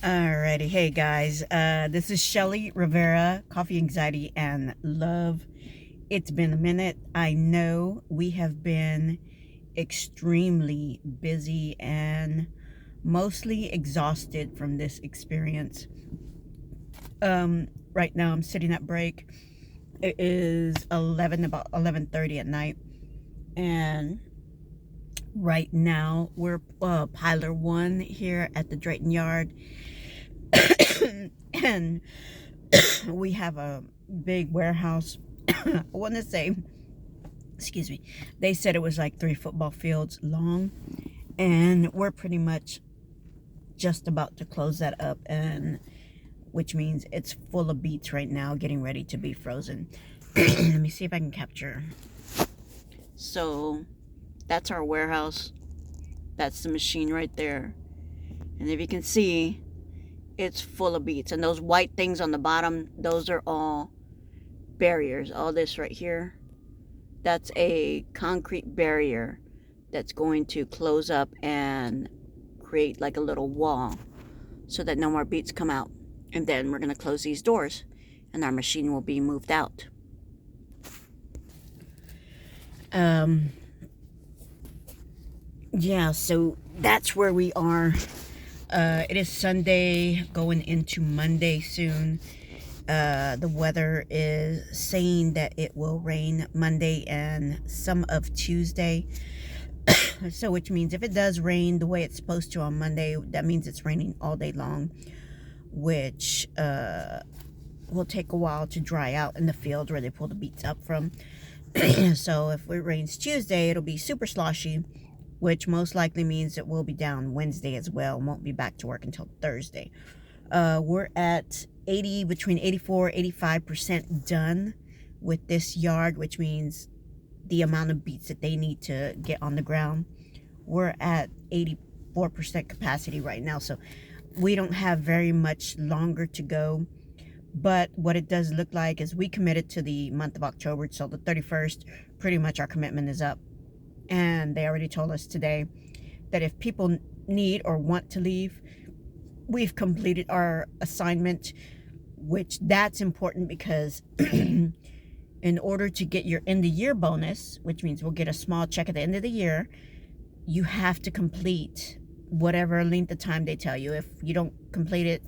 Alrighty, hey guys, this is Shelly Rivera, Coffee Anxiety and Love. It's been a minute. I know we have been extremely busy and mostly exhausted from this experience. Right now I'm sitting at break. It is about 11:30 at night, and right now we're Piler 1 here at the Drayton Yard. And we have a big warehouse. I want to say, excuse me, they said it was like 3 football fields long, and we're pretty much just about to close that up, and which means it's full of beets right now, getting ready to be frozen. Let me see if I can capture. So that's our warehouse. That's the machine right there, and if you can see, it's full of beets, and those white things on the bottom, those are all barriers. All this right here, that's a concrete barrier that's going to close up and create like a little wall so that no more beets come out. And then we're going to close these doors and our machine will be moved out. Yeah, so that's where we are. It is Sunday, going into Monday soon. The weather is saying that it will rain Monday and some of Tuesday. So which means if it does rain the way it's supposed to on Monday, that means it's raining all day long, which will take a while to dry out in the field where they pull the beets up from. So if it rains Tuesday, it'll be super sloshy, which most likely means it will be down Wednesday as well. Won't be back to work until Thursday. We're at between 84-85% done with this yard, which means the amount of beets that they need to get on the ground. We're at 84% capacity right now, so we don't have very much longer to go. But what it does look like is we committed to the month of October, so the 31st, pretty much our commitment is up. And they already told us today that if people need or want to leave, we've completed our assignment, which that's important because in order to get your end of year bonus, which means we'll get a small check at the end of the year, you have to complete whatever length of time they tell you. If you don't complete it,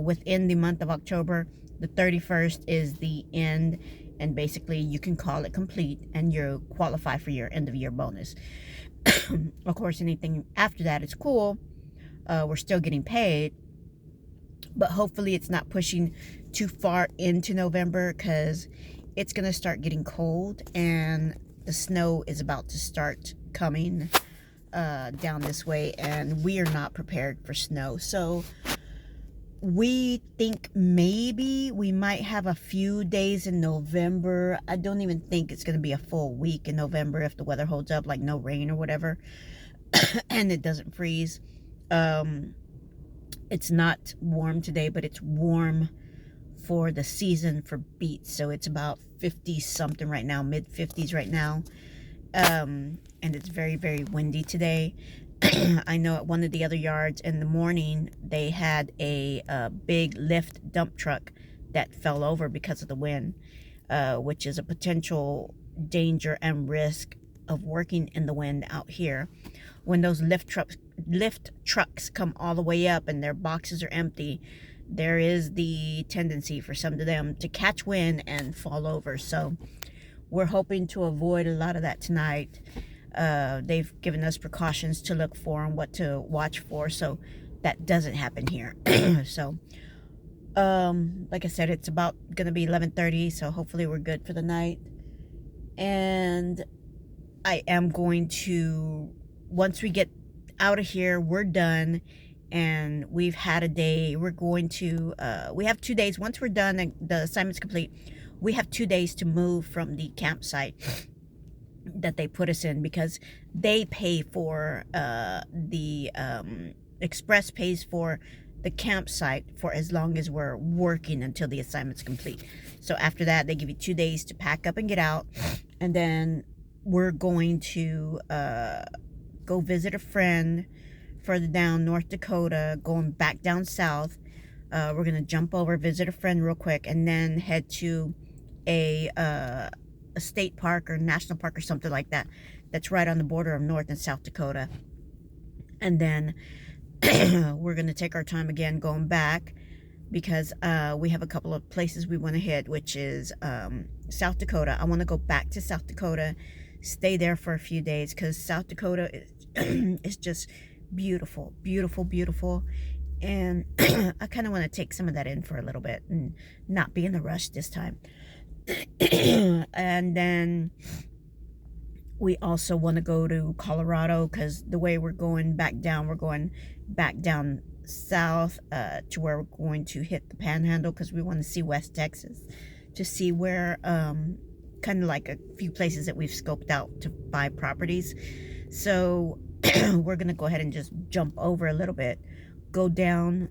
within the month of October, the 31st is the end, and basically you can call it complete and you qualify for your end of year bonus. Of course, anything after that is cool. We're still getting paid, but hopefully it's not pushing too far into November, because it's going to start getting cold and the snow is about to start coming down this way, and we are not prepared for snow. So we think maybe we might have a few days in November. I don't even think it's going to be a full week in November if the weather holds up, like no rain or whatever, and it doesn't freeze. It's not warm today, but it's warm for the season for beets. So it's about 50 something right now, mid 50s right now. And it's very, very windy today. I know at one of the other yards in the morning, they had a big lift dump truck that fell over because of the wind, which is a potential danger and risk of working in the wind out here. When those lift trucks come all the way up and their boxes are empty, there is the tendency for some of them to catch wind and fall over. So we're hoping to avoid a lot of that tonight. They've given us precautions to look for and what to watch for, so that doesn't happen here. So like I said, it's about gonna be 11:30, so hopefully we're good for the night. And I am going to, once we get out of here, we're done and we've had a day, we're going to we have 2 days. Once we're done and the assignment's complete, we have 2 days to move from the campsite that they put us in, because they pay for the express pays for the campsite for as long as we're working until the assignment's complete. So after that, they give you 2 days to pack up and get out, and then we're going to go visit a friend further down, North Dakota, going back down south. We're going to jump over, visit a friend real quick, and then head to a state park or national park or something like that. That's right on the border of North and South Dakota. And then we're going to take our time again going back, because we have a couple of places we want to hit, which is South Dakota. I want to go back to South Dakota, stay there for a few days, because South Dakota is just beautiful, beautiful, beautiful. And I kind of want to take some of that in for a little bit and not be in a rush this time. And then we also want to go to Colorado, because the way we're going back down south to where we're going to hit the Panhandle, because we want to see West Texas, to see where kind of like a few places that we've scoped out to buy properties. So we're gonna go ahead and just jump over a little bit, go down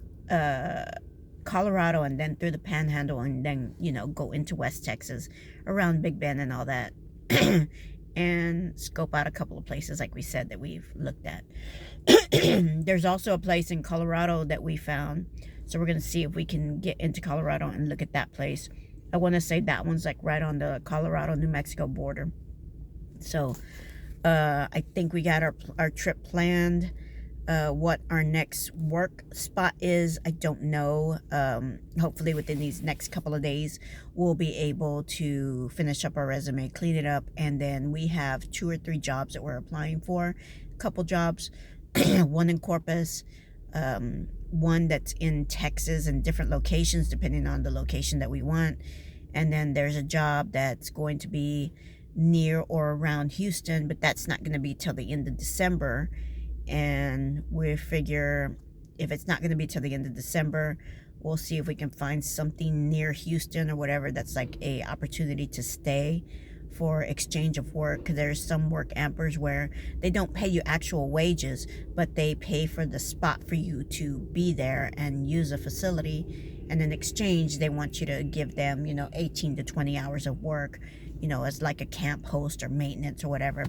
Colorado, and then through the Panhandle, and then go into West Texas around Big Bend and all that. And scope out a couple of places like we said that we've looked at. There's also a place in Colorado that we found, so we're going to see if we can get into Colorado and look at that place. I want to say that one's like right on the Colorado-New Mexico border. So I think we got our trip planned. What our next work spot is, I don't know. Hopefully within these next couple of days, we'll be able to finish up our resume, clean it up, and then we have 2 or 3 jobs that we're applying for. A couple jobs, one in Corpus, one that's in Texas and different locations depending on the location that we want. And then there's a job that's going to be near or around Houston, but that's not going to be till the end of December. And we figure if it's not going to be till the end of December, we'll see if we can find something near Houston or whatever that's like a opportunity to stay for exchange of work. Because there's some work ampers where they don't pay you actual wages, but they pay for the spot for you to be there and use a facility, and in exchange they want you to give them 18 to 20 hours of work, as like a camp host or maintenance or whatever.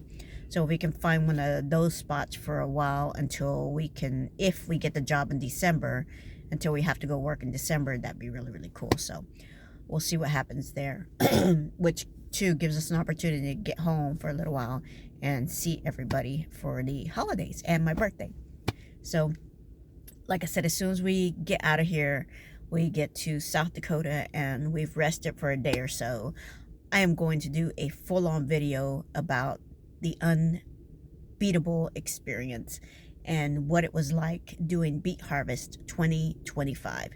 So if we can find one of those spots for a while until we can, if we get the job in December, until we have to go work in December, that'd be really, really cool. So we'll see what happens there, which too gives us an opportunity to get home for a little while and see everybody for the holidays and my birthday. So like I said, as soon as we get out of here, we get to South Dakota and we've rested for a day or so, I am going to do a full-on video about the unbeatable experience and what it was like doing Beet Harvest 2025.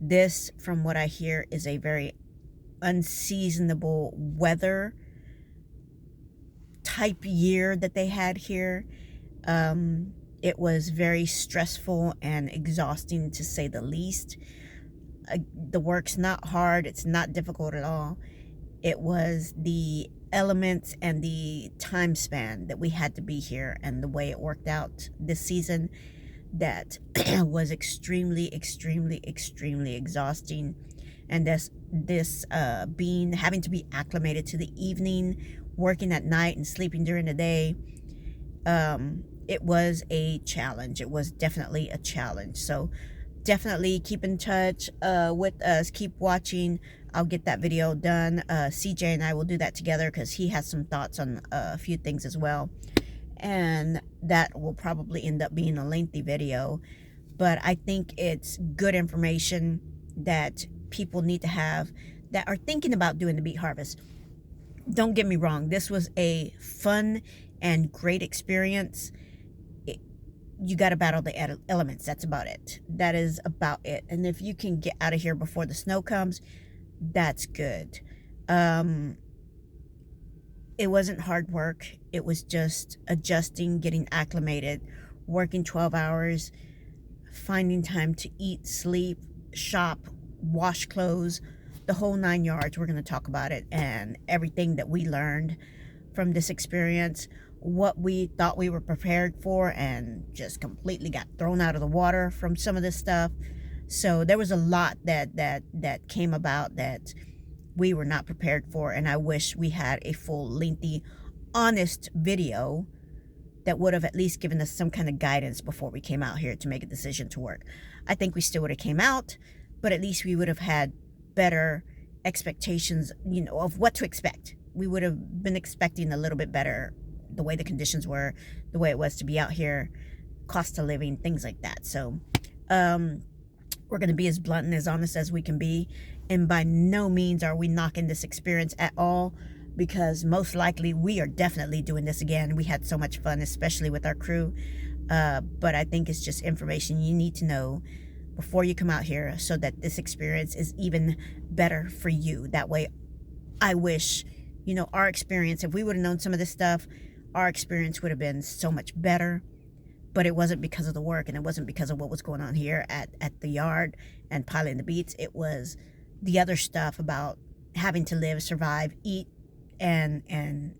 This, from what I hear, is a very unseasonable weather type year that they had here. It was very stressful and exhausting, to say the least. The work's not hard, it's not difficult at all. It was the elements and the time span that we had to be here and the way it worked out this season that was extremely, extremely, extremely exhausting. And having to be acclimated to the evening, working at night and sleeping during the day, it was a challenge. It was definitely a challenge. So definitely keep in touch with us, keep watching. I'll get that video done. CJ and I will do that together because he has some thoughts on a few things as well. And that will probably end up being a lengthy video. But I think it's good information that people need to have that are thinking about doing the Beet Harvest. Don't get me wrong. This was a fun and great experience. You got to battle the elements. That's about it. That is about it. And if you can get out of here before the snow comes, that's good. It wasn't hard work. It was just adjusting, getting acclimated, working 12 hours, finding time to eat, sleep, shop, wash clothes, the whole 9 yards. We're going to talk about it and everything that we learned from this experience, what we thought we were prepared for and just completely got thrown out of the water from some of this stuff. So there was a lot that came about that we were not prepared for, and I wish we had a full, lengthy, honest video that would have at least given us some kind of guidance before we came out here to make a decision to work. I think we still would have came out, but at least we would have had better expectations, of what to expect. We would have been expecting a little bit better, the way the conditions were, the way it was to be out here, cost of living, things like that. So we're going to be as blunt and as honest as we can be, and by no means are we knocking this experience at all, because most likely we are definitely doing this again. We had so much fun, especially with our crew, but I think it's just information you need to know before you come out here, so that this experience is even better for you. That way, I wish, our experience, if we would have known some of this stuff, our experience would have been so much better. But it wasn't because of the work, and it wasn't because of what was going on here at the yard and piling the beets. It was the other stuff about having to live, survive, eat, and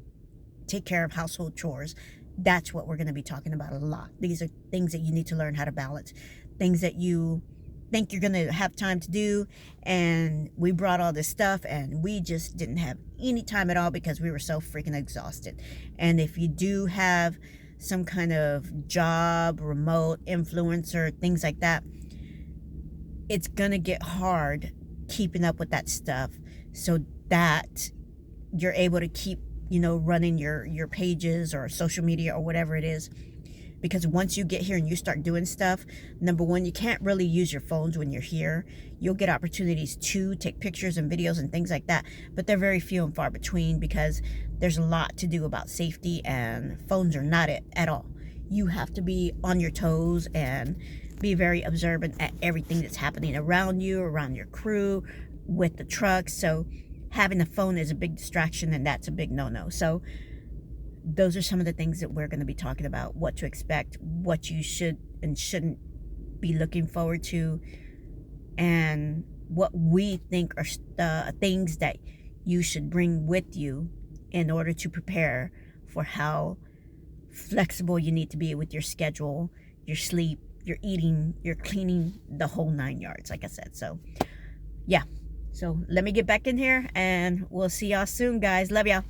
take care of household chores. That's what we're going to be talking about a lot. These are things that you need to learn how to balance, things that you think you're going to have time to do, and we brought all this stuff and we just didn't have any time at all because we were so freaking exhausted. And if you do have some kind of job, remote, influencer, things like that, it's going to get hard keeping up with that stuff, so that you're able to keep, running your pages or social media or whatever it is. Because once you get here and you start doing stuff, number one, you can't really use your phones when you're here. You'll get opportunities to take pictures and videos and things like that, but they're very few and far between, because there's a lot to do about safety, and phones are not it at all. You have to be on your toes and be very observant at everything that's happening around you, around your crew, with the trucks. So having a phone is a big distraction, and that's a big no-no. So those are some of the things that we're going to be talking about, what to expect, what you should and shouldn't be looking forward to, and what we think are things that you should bring with you in order to prepare for how flexible you need to be with your schedule, your sleep, your eating, your cleaning, the whole 9 yards, like I said. So yeah, so let me get back in here and we'll see y'all soon, guys. Love y'all.